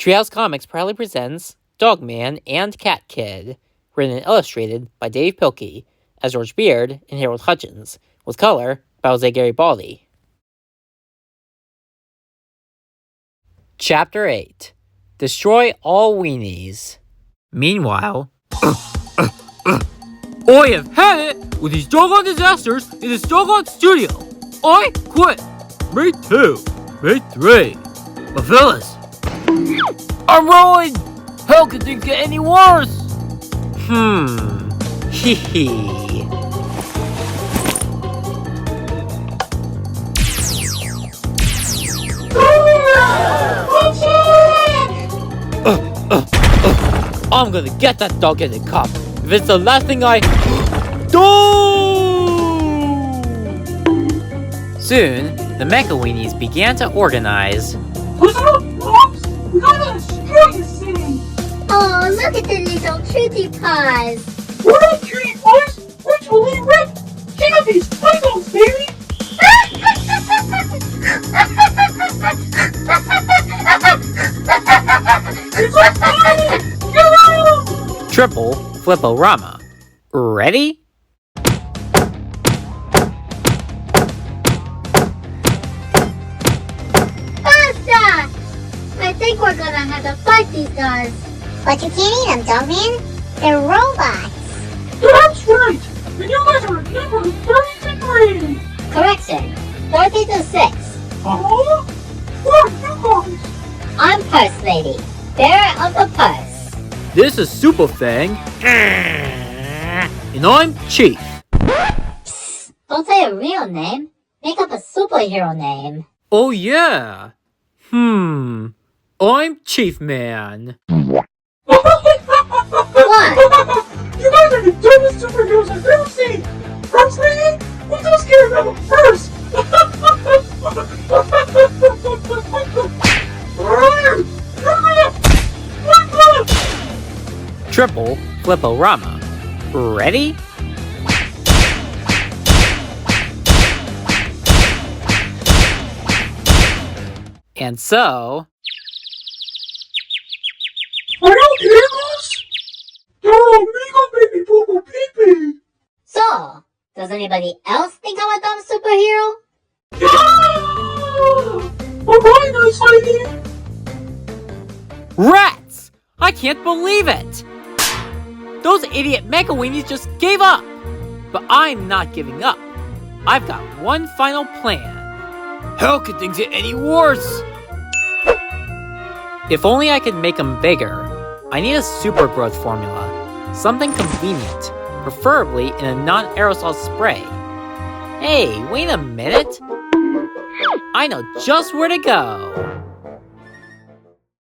Treehouse Comics proudly presents Dogman and Cat Kid, written and illustrated by Dav Pilkey, as George Beard and Harold Hutchins, with color by Jose Garibaldi. Chapter 8. Destroy all weenies. Meanwhile, I have had it with these doggone disasters in this doggone studio. I quit. Me too. Me three. But fellas, I'm rolling. How could things get any worse? Hee hee. I'm gonna get that dog in the cup if it's the last thing I do! Soon, the Mecha Weenies began to organize. Listen up, Pops! We gotta destroy the city! Oh, look at the little truthy paws! We're not cutie boys! We're totally ripped! Check out these Legos, baby! It's like fun! Go! Triple Flip-O-Rama. Ready? Basta! I think we're gonna have to fight these guys. But you can't eat them, Dogman. They're robots. That's right! And you guys are number 33! Correction. 30-6. Uh-huh? Where are you guys? I'm Purse Lady, bearer of the purse. This is Super Fang. And I'm Chief. Psst, don't say a real name. Make up a superhero name. Oh yeah. I'm Chief Man. What? You guys are the dumbest superheroes I've ever seen! First Lady? Who's so scared of a purse? Triple Flip-O-Rama. Ready? And so... Are you heroes? You're amigo baby poo poo pee pee! So, does anybody else think I'm a dumb superhero? Yeah! Bye-bye, nice lady! Rats! I can't believe it! Those idiot Mecha Weenies just gave up! But I'm not giving up. I've got one final plan. How could things get any worse? If only I could make them bigger. I need a super growth formula. Something convenient, preferably in a non-aerosol spray. Hey, wait a minute! I know just where to go!